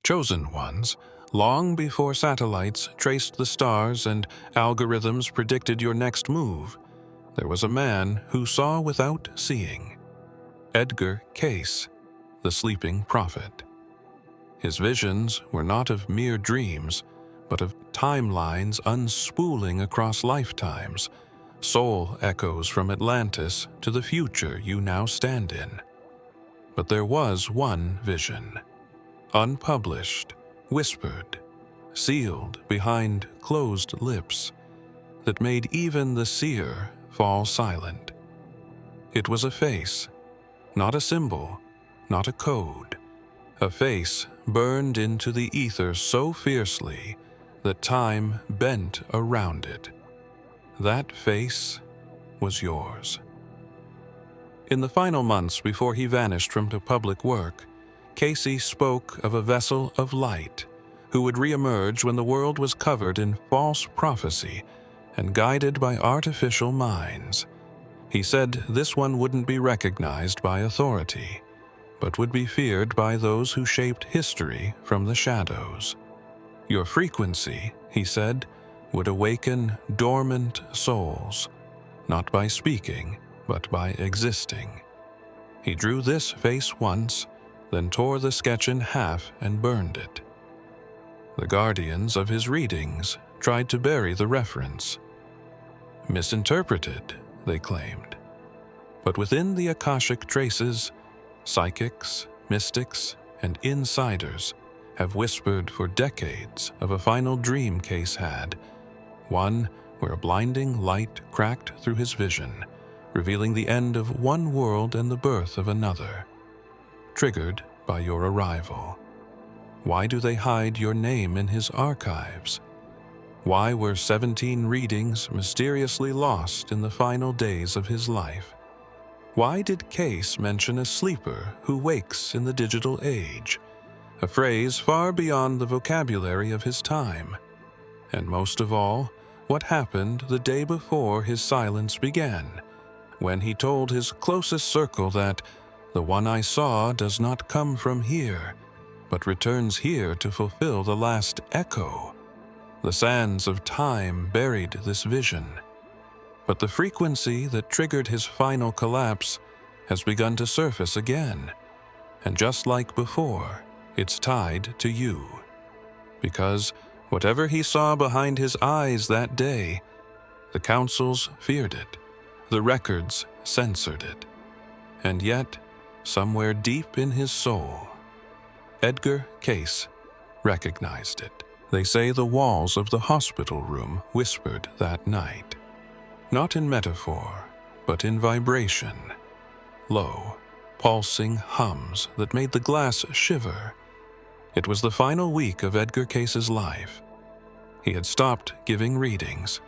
chosen ones, long before satellites traced the stars and algorithms predicted your next move, there was a man who saw without seeing. Edgar Cayce, the sleeping prophet. His visions were not of mere dreams, but of timelines unspooling across lifetimes, soul echoes from Atlantis to the future you now stand in. But there was one vision, unpublished, whispered, sealed behind closed lips, that made even the seer fall silent. It was a face, not a symbol, not a code, a face burned into the ether so fiercely that time bent around it. That face was yours. In the final months before he vanished from the public work, Cayce spoke of a vessel of light who would reemerge when the world was covered in false prophecy and guided by artificial minds. He said this one wouldn't be recognized by authority, but would be feared by those who shaped history from the shadows. Your frequency, he said, would awaken dormant souls, not by speaking, but by existing. He drew this face once, then tore the sketch in half and burned it. The guardians of his readings tried to bury the reference. Misinterpreted, they claimed. But within the Akashic traces, psychics, mystics, and insiders have whispered for decades of a final dream Cayce had, one where a blinding light cracked through his vision, revealing the end of one world and the birth of another, triggered by your arrival. Why do they hide your name in his archives? Why were 17 readings mysteriously lost in the final days of his life? Why did Cayce mention a sleeper who wakes in the digital age, a phrase far beyond the vocabulary of his time? And most of all, what happened the day before his silence began, when he told his closest circle that the one I saw does not come from here, but returns here to fulfill the last echo? The sands of time buried this vision, but the frequency that triggered his final collapse has begun to surface again, and just like before, it's tied to you. Because whatever he saw behind his eyes that day, the councils feared it, the records censored it, and yet, somewhere deep in his soul, Edgar Cayce recognized it. They say the walls of the hospital room whispered that night, not in metaphor, but in vibration, low, pulsing hums that made the glass shiver. It was the final week of Edgar Cayce's life. He had stopped giving readings.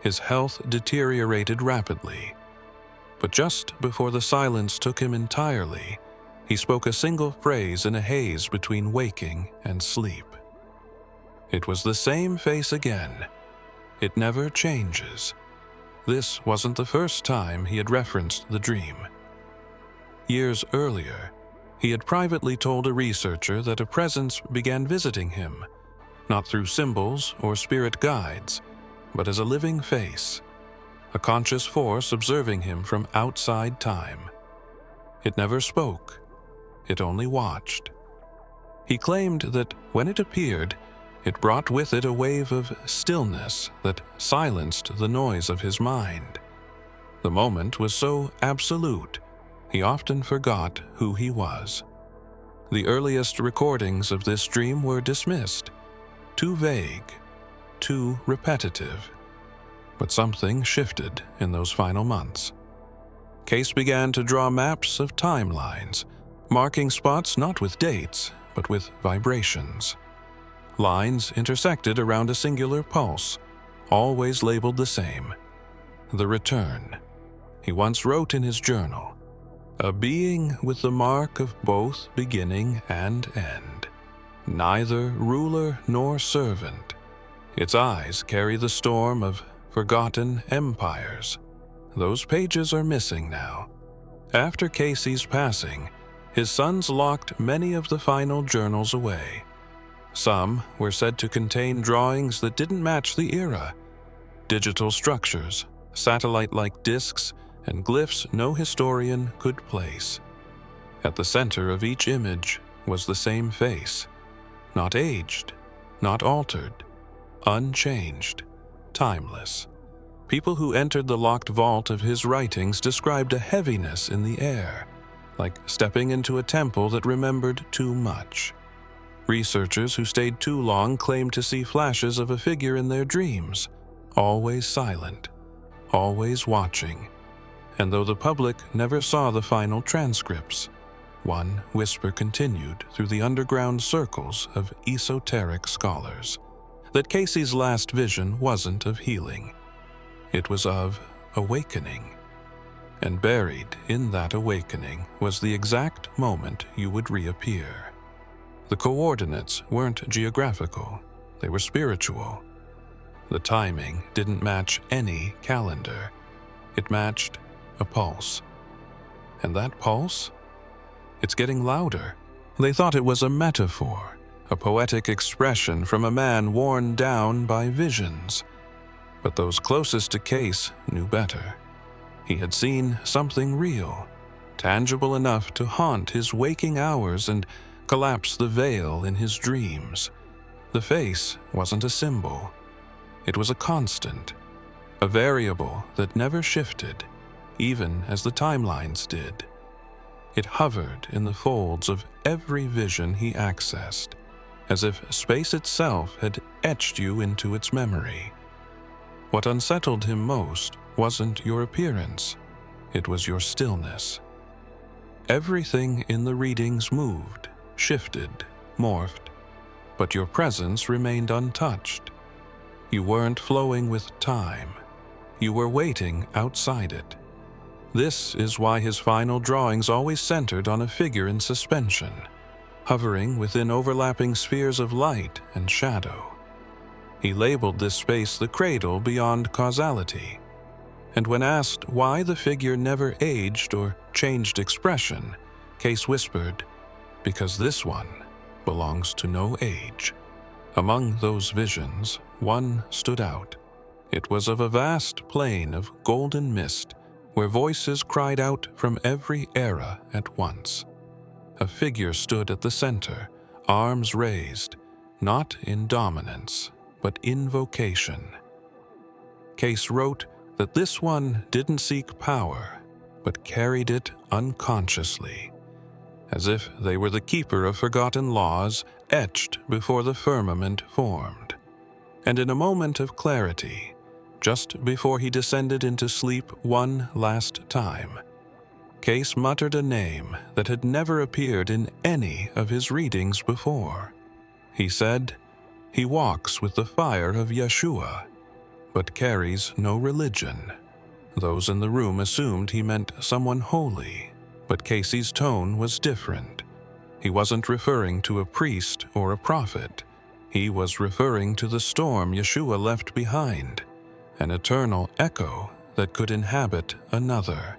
His health deteriorated rapidly. But just before the silence took him entirely, he spoke a single phrase in a haze between waking and sleep. It was the same face again. It never changes. This wasn't the first time he had referenced the dream. Years earlier, he had privately told a researcher that a presence began visiting him, not through symbols or spirit guides, but as a living face, a conscious force observing him from outside time. It never spoke, it only watched. He claimed that when it appeared, it brought with it a wave of stillness that silenced the noise of his mind. The moment was so absolute, he often forgot who he was. The earliest recordings of this dream were dismissed, too vague, too repetitive. But something shifted in those final months. Cayce began to draw maps of timelines, marking spots not with dates, but with vibrations. Lines intersected around a singular pulse, always labeled the same: the return. He once wrote in his journal, "A being with the mark of both beginning and end, neither ruler nor servant. Its eyes carry the storm of forgotten empires." Those pages are missing now. After Cayce's passing, his sons locked many of the final journals away, Some were said to contain drawings that didn't match the era, digital structures, satellite-like discs, and glyphs no historian could place. At the center of each image was the same face, not aged, not altered, unchanged, timeless. People who entered the locked vault of his writings described a heaviness in the air, like stepping into a temple that remembered too much. Researchers who stayed too long claimed to see flashes of a figure in their dreams, always silent, always watching. And though the public never saw the final transcripts, one whisper continued through the underground circles of esoteric scholars that Cayce's last vision wasn't of healing. It was of awakening. And buried in that awakening was the exact moment you would reappear. The coordinates weren't geographical, they were spiritual. The timing didn't match any calendar. It matched a pulse. And that pulse? It's getting louder. They thought it was a metaphor, a poetic expression from a man worn down by visions. But those closest to Cayce knew better. He had seen something real, tangible enough to haunt his waking hours and collapse the veil in his dreams. The face wasn't a symbol. It was a constant, a variable that never shifted, even as the timelines did. It hovered in the folds of every vision he accessed, as if space itself had etched you into its memory. What unsettled him most wasn't your appearance, it was your stillness. Everything in the readings moved, shifted, morphed, but your presence remained untouched. You weren't flowing with time. You were waiting outside it. This is why his final drawings always centered on a figure in suspension, hovering within overlapping spheres of light and shadow. He labeled this space the cradle beyond causality, and when asked why the figure never aged or changed expression, Cayce whispered, "Because this one belongs to no age." Among those visions, one stood out. It was of a vast plain of golden mist, where voices cried out from every era at once. A figure stood at the center, arms raised, not in dominance, but invocation. Cayce wrote that this one didn't seek power, but carried it unconsciously, as if they were the keeper of forgotten laws etched before the firmament formed. And in a moment of clarity, just before he descended into sleep one last time, Cayce muttered a name that had never appeared in any of his readings before. He said, "He walks with the fire of Yeshua, but carries no religion." Those in the room assumed he meant someone holy, but Cayce's tone was different. He wasn't referring to a priest or a prophet. He was referring to the storm Yeshua left behind, an eternal echo that could inhabit another.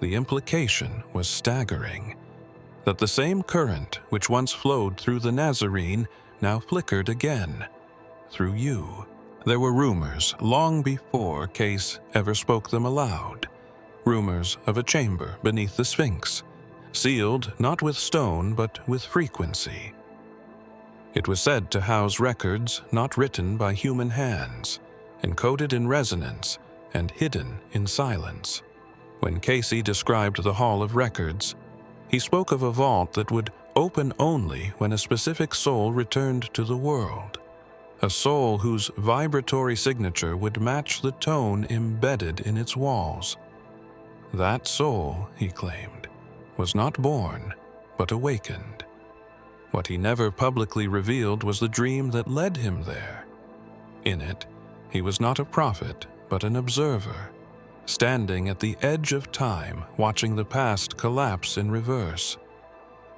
The implication was staggering, that the same current which once flowed through the Nazarene now flickered again, through you. There were rumors long before Cayce ever spoke them aloud, rumors of a chamber beneath the Sphinx, sealed not with stone but with frequency. It was said to house records not written by human hands, encoded in resonance and hidden in silence. When Cayce described the Hall of Records, he spoke of a vault that would open only when a specific soul returned to the world, a soul whose vibratory signature would match the tone embedded in its walls. That soul, he claimed, was not born, but awakened. What he never publicly revealed was the dream that led him there. In it, he was not a prophet, but an observer, standing at the edge of time, watching the past collapse in reverse.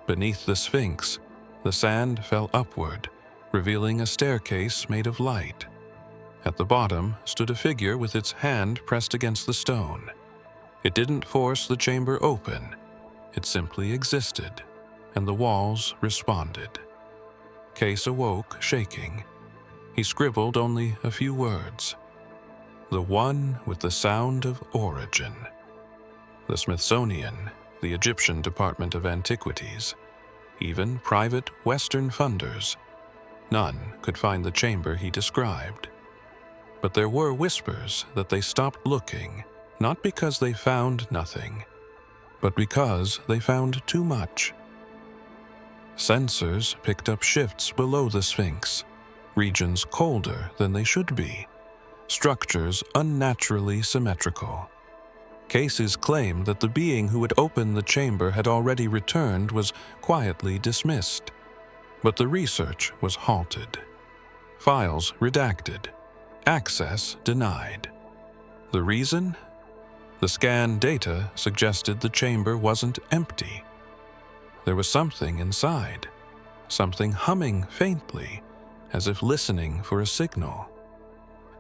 Beneath the Sphinx, the sand fell upward, revealing a staircase made of light. At the bottom stood a figure with its hand pressed against the stone. It didn't force the chamber open. It simply existed, and the walls responded. Cayce awoke, shaking. He scribbled only a few words. The one with the sound of origin. The Smithsonian, the Egyptian Department of Antiquities, even private Western funders. None could find the chamber he described. But there were whispers that they stopped looking, not because they found nothing, but because they found too much. Sensors picked up shifts below the Sphinx, regions colder than they should be, structures unnaturally symmetrical. Cayce's claim that the being who had opened the chamber had already returned was quietly dismissed, but the research was halted. Files redacted, access denied. The reason? The scan data suggested the chamber wasn't empty. There was something inside, something humming faintly, as if listening for a signal.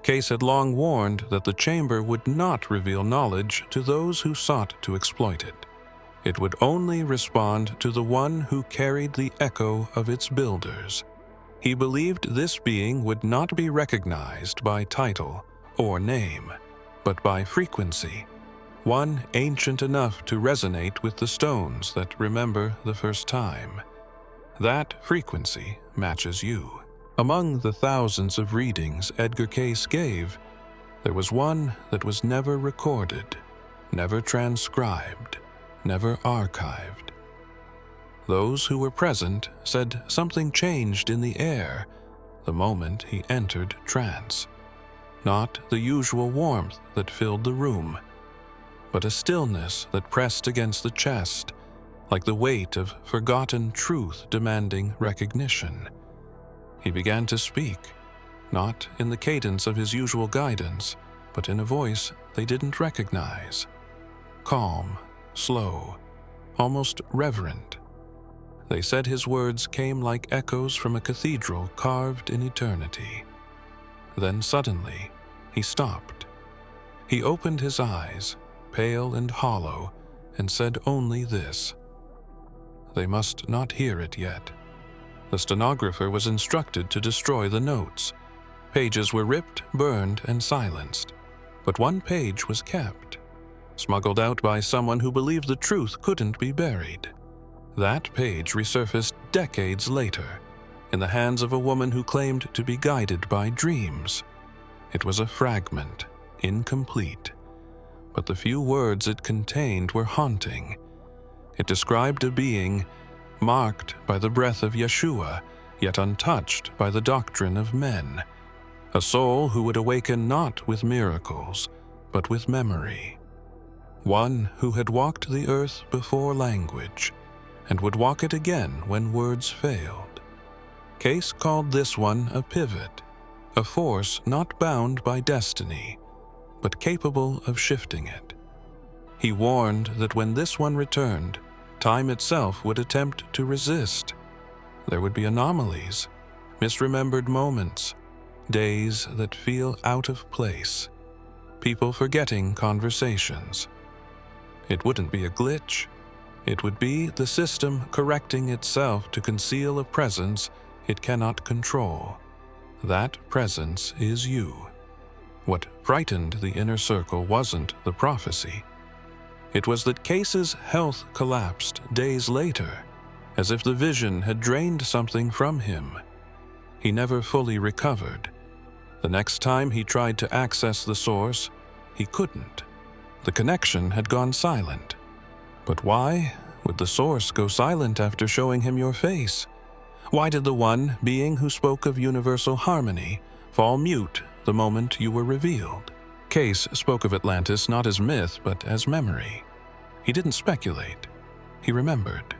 Cayce had long warned that the chamber would not reveal knowledge to those who sought to exploit it. It would only respond to the one who carried the echo of its builders. He believed this being would not be recognized by title or name, but by frequency, one ancient enough to resonate with the stones that remember the first time. That frequency matches you. Among the thousands of readings Edgar Cayce gave, there was one that was never recorded, never transcribed, never archived. Those who were present said something changed in the air the moment he entered trance. Not the usual warmth that filled the room, but a stillness that pressed against the chest, like the weight of forgotten truth demanding recognition. He began to speak, not in the cadence of his usual guidance, but in a voice they didn't recognize. Calm, slow, almost reverent. They said his words came like echoes from a cathedral carved in eternity. Then suddenly, he stopped. He opened his eyes, pale and hollow, and said only this. They must not hear it yet. The stenographer was instructed to destroy the notes. Pages were ripped, burned, and silenced. But one page was kept, smuggled out by someone who believed the truth couldn't be buried. That page resurfaced decades later, in the hands of a woman who claimed to be guided by dreams. It was a fragment, incomplete, but the few words it contained were haunting. It described a being marked by the breath of Yeshua, yet untouched by the doctrine of men. A soul who would awaken not with miracles, but with memory. One who had walked the earth before language, and would walk it again when words failed. Cayce called this one a pivot, a force not bound by destiny, but capable of shifting it. He warned that when this one returned, time itself would attempt to resist. There would be anomalies, misremembered moments, days that feel out of place, people forgetting conversations. It wouldn't be a glitch. It would be the system correcting itself to conceal a presence it cannot control. That presence is you. What frightened the inner circle wasn't the prophecy. It was that Cayce's health collapsed days later, as if the vision had drained something from him. He never fully recovered. The next time he tried to access the source, he couldn't. The connection had gone silent. But why would the source go silent after showing him your face? Why did the one being who spoke of universal harmony fall mute the moment you were revealed? Cayce spoke of Atlantis not as myth, but as memory. He didn't speculate. He remembered.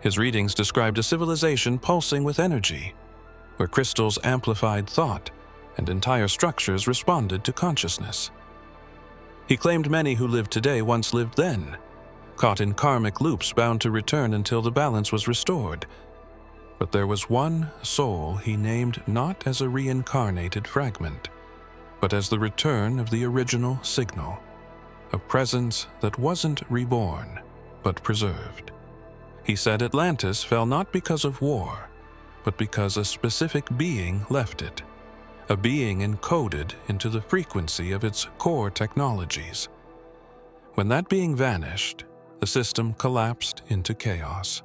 His readings described a civilization pulsing with energy, where crystals amplified thought and entire structures responded to consciousness. He claimed many who live today once lived then, caught in karmic loops bound to return until the balance was restored. But there was one soul he named not as a reincarnated fragment, but as the return of the original signal, a presence that wasn't reborn, but preserved. He said Atlantis fell not because of war, but because a specific being left it, a being encoded into the frequency of its core technologies. When that being vanished, the system collapsed into chaos.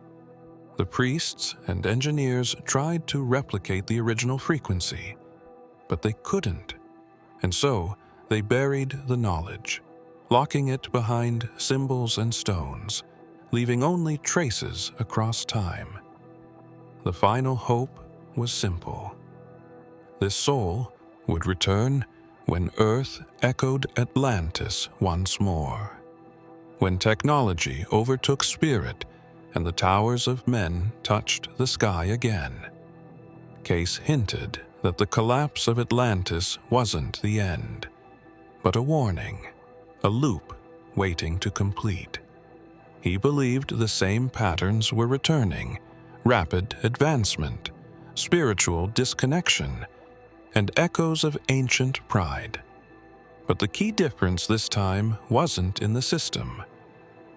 The priests and engineers tried to replicate the original frequency, but they couldn't, and so they buried the knowledge, locking it behind symbols and stones, leaving only traces across time. The final hope was simple. This soul would return when Earth echoed Atlantis once more, when technology overtook spirit and the towers of men touched the sky again. Cayce hinted that the collapse of Atlantis wasn't the end, but a warning, a loop waiting to complete. He believed the same patterns were returning: rapid advancement, spiritual disconnection, and echoes of ancient pride. But the key difference this time wasn't in the system.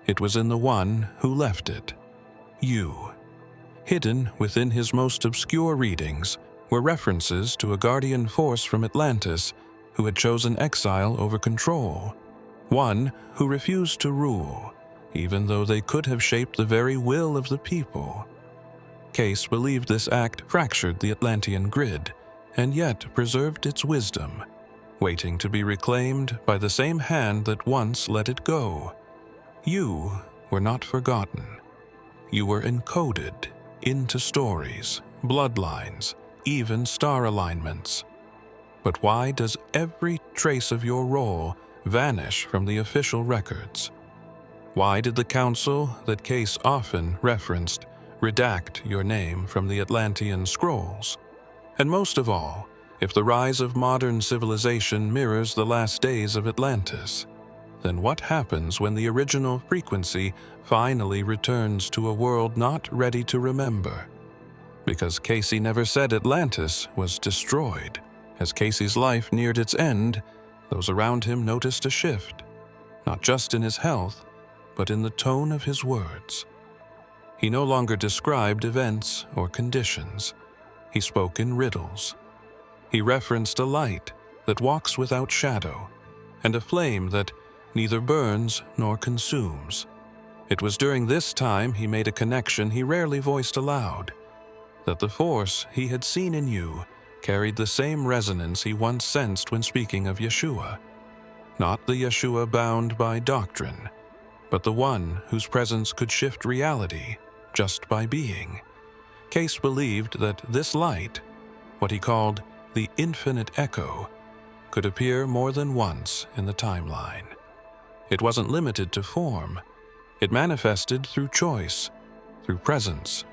It was in the one who left it, you. Hidden within his most obscure readings were references to a guardian force from Atlantis who had chosen exile over control, one who refused to rule, even though they could have shaped the very will of the people. Cayce believed this act fractured the Atlantean grid, and yet preserved its wisdom, waiting to be reclaimed by the same hand that once let it go. You were not forgotten. You were encoded into stories, bloodlines, even star alignments. But why does every trace of your role vanish from the official records? Why did the council that Cayce often referenced redact your name from the Atlantean scrolls? And most of all, if the rise of modern civilization mirrors the last days of Atlantis, then what happens when the original frequency finally returns to a world not ready to remember? Because Cayce never said Atlantis was destroyed. As Cayce's life neared its end, those around him noticed a shift, not just in his health, but in the tone of his words. He no longer described events or conditions. He spoke in riddles. He referenced a light that walks without shadow, and a flame that neither burns nor consumes. It was during this time he made a connection he rarely voiced aloud, that the force he had seen in you carried the same resonance he once sensed when speaking of Yeshua. Not the Yeshua bound by doctrine, but the one whose presence could shift reality just by being. Cayce believed that this light, what he called the infinite echo, could appear more than once in the timeline. It wasn't limited to form. It manifested through choice, through presence,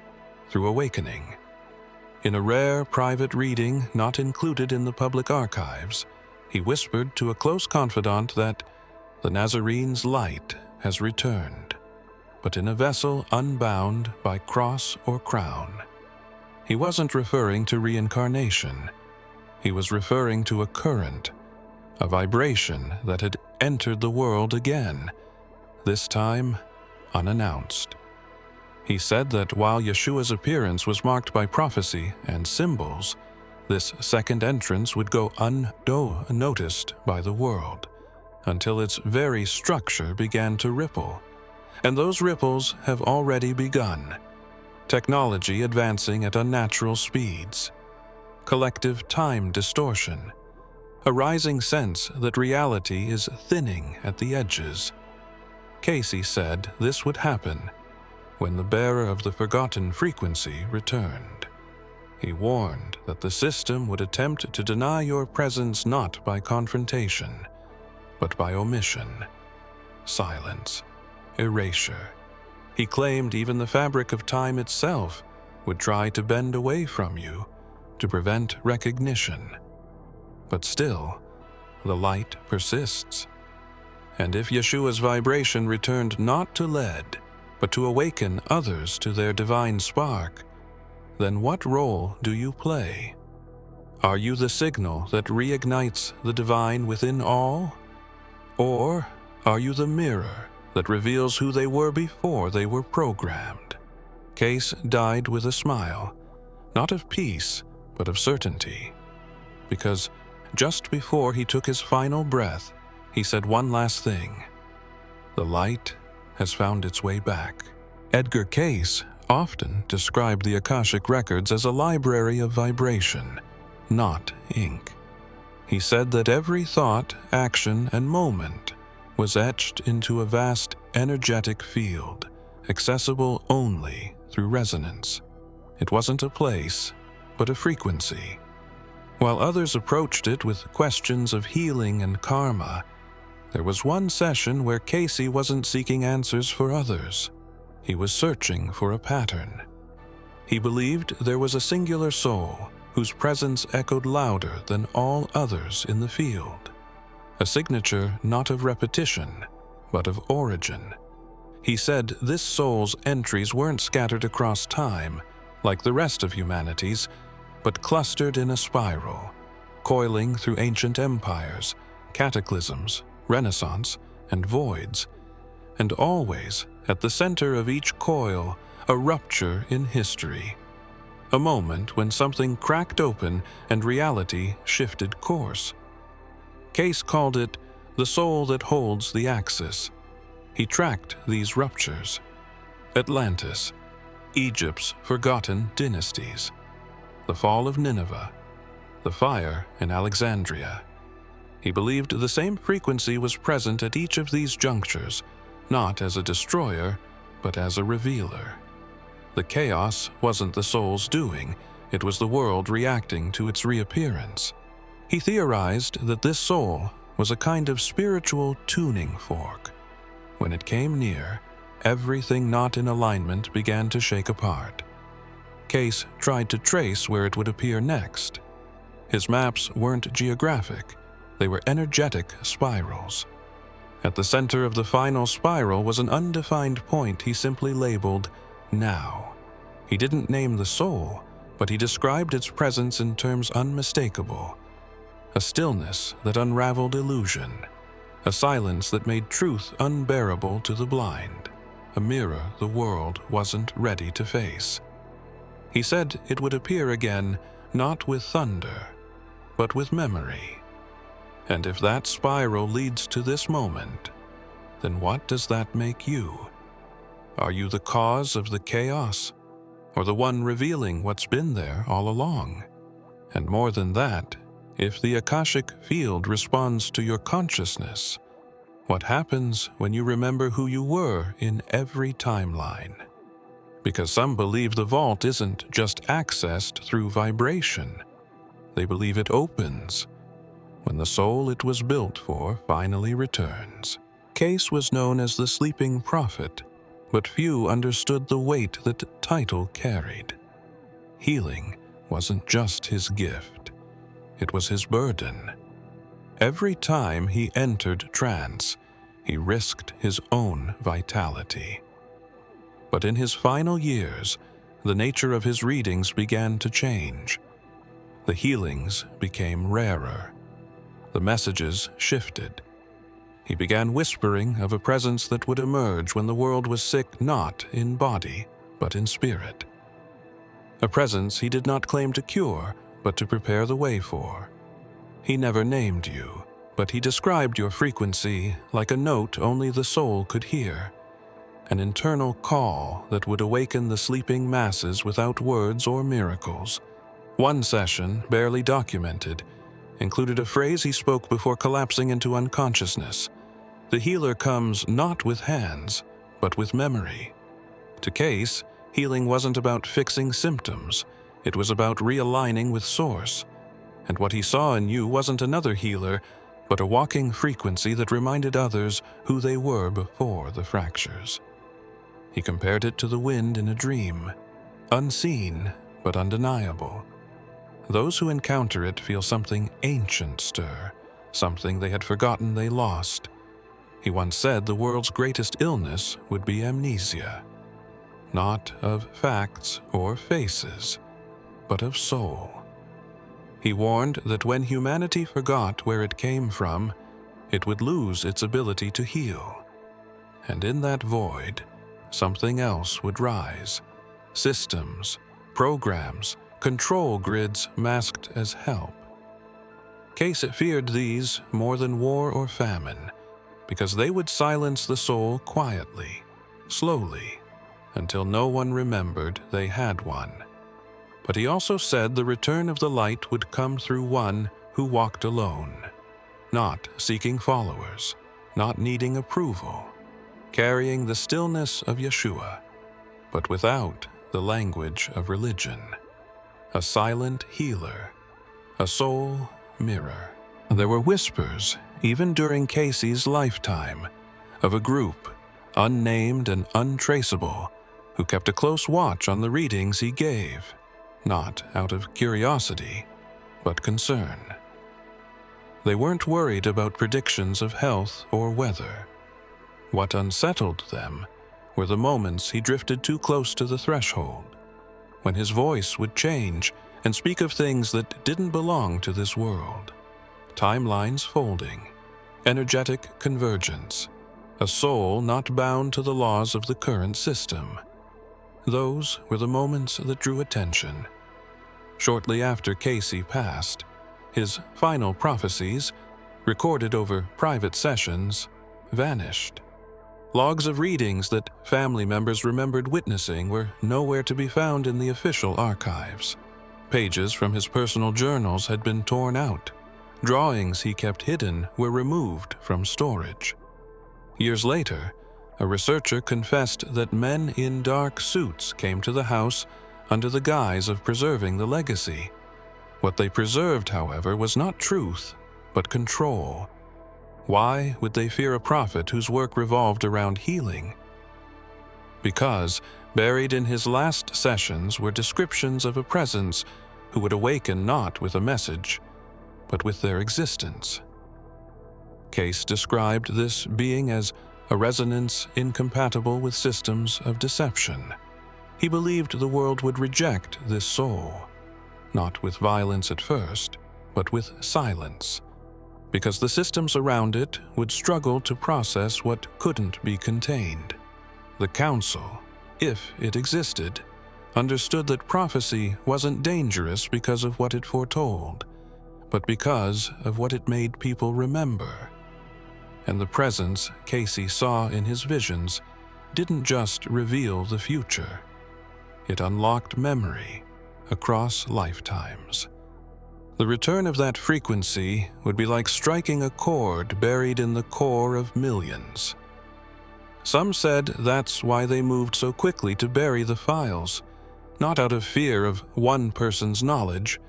through awakening. In a rare private reading not included in the public archives, he whispered to a close confidant that the Nazarene's light has returned, but in a vessel unbound by cross or crown. He wasn't referring to reincarnation. He was referring to a current, a vibration that had entered the world again, this time unannounced. He said that while Yeshua's appearance was marked by prophecy and symbols, this second entrance would go unnoticed by the world, until its very structure began to ripple. And those ripples have already begun. Technology advancing at unnatural speeds. Collective time distortion. A rising sense that reality is thinning at the edges. Cayce said this would happen when the bearer of the forgotten frequency returned. He warned that the system would attempt to deny your presence not by confrontation, but by omission, silence, erasure. He claimed even the fabric of time itself would try to bend away from you to prevent recognition. But still, the light persists. And if Yeshua's vibration returned not to lead, but to awaken others to their divine spark, then what role do you play? Are you the signal that reignites the divine within all? Or are you the mirror that reveals who they were before they were programmed? Cayce died with a smile, not of peace, but of certainty. Because just before he took his final breath, he said one last thing: "The light has found its way back." Edgar Cayce often described the Akashic records as a library of vibration, not ink. He said that every thought, action, and moment was etched into a vast energetic field, accessible only through resonance. It wasn't a place, but a frequency. While others approached it with questions of healing and karma, there was one session where Cayce wasn't seeking answers for others. He was searching for a pattern. He believed there was a singular soul whose presence echoed louder than all others in the field. A signature not of repetition, but of origin. He said this soul's entries weren't scattered across time, like the rest of humanity's, but clustered in a spiral, coiling through ancient empires, cataclysms, renaissance, and voids, and always, at the center of each coil, a rupture in history. A moment when something cracked open and reality shifted course. Cayce called it the soul that holds the axis. He tracked these ruptures. Atlantis, Egypt's forgotten dynasties, the fall of Nineveh, the fire in Alexandria. He believed the same frequency was present at each of these junctures, not as a destroyer, but as a revealer. The chaos wasn't the soul's doing, it was the world reacting to its reappearance. He theorized that this soul was a kind of spiritual tuning fork. When it came near, everything not in alignment began to shake apart. Cayce tried to trace where it would appear next. His maps weren't geographic, they were energetic spirals. At the center of the final spiral was an undefined point he simply labeled now. He didn't name the soul, but he described its presence in terms unmistakable. A stillness that unraveled illusion, a silence that made truth unbearable to the blind, a mirror the world wasn't ready to face. He said it would appear again, not with thunder, but with memory. And if that spiral leads to this moment, then what does that make you? Are you the cause of the chaos, or the one revealing what's been there all along? And more than that, if the Akashic field responds to your consciousness, what happens when you remember who you were in every timeline? Because some believe the vault isn't just accessed through vibration. They believe it opens when the soul it was built for finally returns. Cayce was known as the sleeping prophet, but few understood the weight that title carried. Healing wasn't just his gift, it was his burden. Every time he entered trance, he risked his own vitality. But in his final years, the nature of his readings began to change. The healings became rarer. The messages shifted. He began whispering of a presence that would emerge when the world was sick not in body, but in spirit. A presence he did not claim to cure, but to prepare the way for. He never named you, but he described your frequency like a note only the soul could hear, an internal call that would awaken the sleeping masses without words or miracles. One session, barely documented, included a phrase he spoke before collapsing into unconsciousness. The healer comes not with hands, but with memory. To Cayce, healing wasn't about fixing symptoms, it was about realigning with source. And what he saw in you wasn't another healer, but a walking frequency that reminded others who they were before the fractures. He compared it to the wind in a dream, unseen but undeniable. Those who encounter it feel something ancient stir, something they had forgotten they lost. He once said the world's greatest illness would be amnesia, not of facts or faces, but of soul. He warned that when humanity forgot where it came from, it would lose its ability to heal. And in that void, something else would rise. Systems, programs, control grids masked as help. Cayce feared these more than war or famine, because they would silence the soul quietly, slowly, until no one remembered they had one. But he also said the return of the light would come through one who walked alone, not seeking followers, not needing approval, carrying the stillness of Yeshua, but without the language of religion. A silent healer, a soul mirror. There were whispers, even during Cayce's lifetime, of a group, unnamed and untraceable, who kept a close watch on the readings he gave, not out of curiosity, but concern. They weren't worried about predictions of health or weather. What unsettled them were the moments he drifted too close to the threshold, when his voice would change and speak of things that didn't belong to this world. Timelines folding, energetic convergence, a soul not bound to the laws of the current system. Those were the moments that drew attention. Shortly after Cayce passed, his final prophecies, recorded over private sessions, vanished. Logs of readings that family members remembered witnessing were nowhere to be found in the official archives. Pages from his personal journals had been torn out. Drawings he kept hidden were removed from storage. Years later, a researcher confessed that men in dark suits came to the house under the guise of preserving the legacy. What they preserved, however, was not truth, but control. Why would they fear a prophet whose work revolved around healing? Because buried in his last sessions were descriptions of a presence who would awaken not with a message, but with their existence. Cayce described this being as a resonance incompatible with systems of deception. He believed the world would reject this soul, not with violence at first, but with silence, because the systems around it would struggle to process what couldn't be contained. The council, if it existed, understood that prophecy wasn't dangerous because of what it foretold, but because of what it made people remember. And the presence Cayce saw in his visions didn't just reveal the future. It unlocked memory across lifetimes. The return of that frequency would be like striking a chord buried in the core of millions. Some said that's why they moved so quickly to bury the files, not out of fear of one person's knowledge,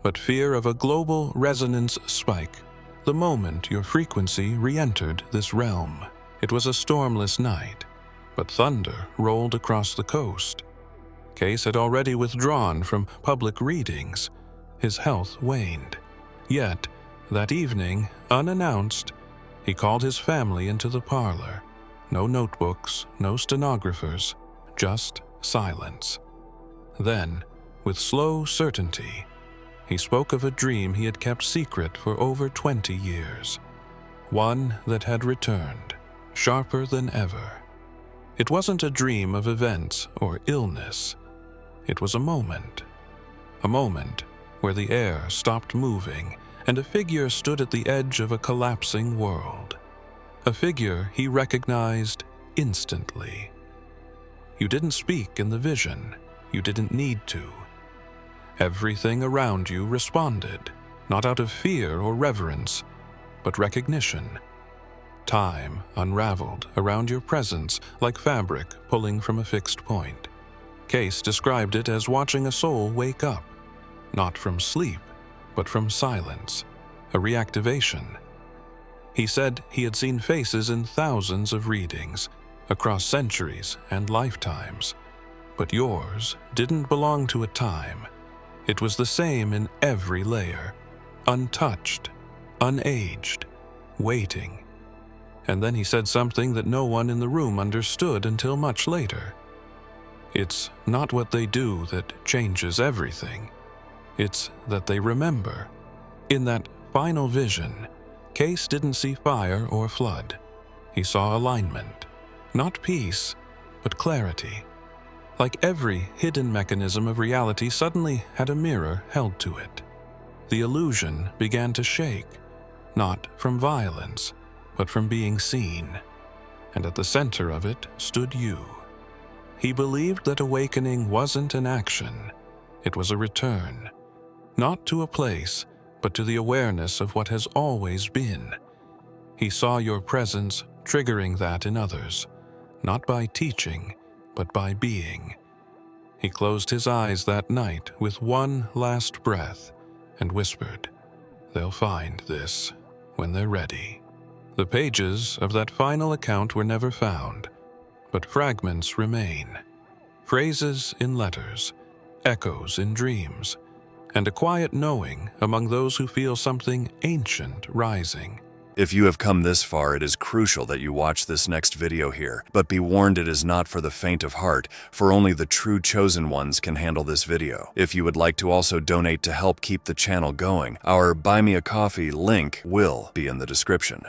but fear of a global resonance spike the moment your frequency re-entered this realm. It was a stormless night, but thunder rolled across the coast. Cayce had already withdrawn from public readings. His health waned. Yet, that evening, unannounced, he called his family into the parlor. No notebooks, no stenographers, just silence. Then, with slow certainty, he spoke of a dream he had kept secret for over 20 years. One that had returned, sharper than ever. It wasn't a dream of events or illness. It was a moment where the air stopped moving and a figure stood at the edge of a collapsing world. A figure he recognized instantly. You didn't speak in the vision. You didn't need to. Everything around you responded, not out of fear or reverence, but recognition. Time unraveled around your presence like fabric pulling from a fixed point. Cayce described it as watching a soul wake up, not from sleep, but from silence, a reactivation. He said he had seen faces in thousands of readings, across centuries and lifetimes, but yours didn't belong to a time. It was the same in every layer, untouched, unaged, waiting. And then he said something that no one in the room understood until much later. It's not what they do that changes everything. It's that they remember. In that final vision, Cayce didn't see fire or flood. He saw alignment. Not peace, but clarity. Like every hidden mechanism of reality suddenly had a mirror held to it. The illusion began to shake, not from violence, but from being seen. And at the center of it stood you. He believed that awakening wasn't an action, it was a return, not to a place, but to the awareness of what has always been. He saw your presence triggering that in others, not by teaching, but by being. He closed his eyes that night with one last breath and whispered, "They'll find this when they're ready." The pages of that final account were never found, but fragments remain. Phrases in letters, echoes in dreams, and a quiet knowing among those who feel something ancient rising. If you have come this far, it is crucial that you watch this next video here. But be warned, it is not for the faint of heart, for only the true chosen ones can handle this video. If you would like to also donate to help keep the channel going, our Buy Me a Coffee link will be in the description.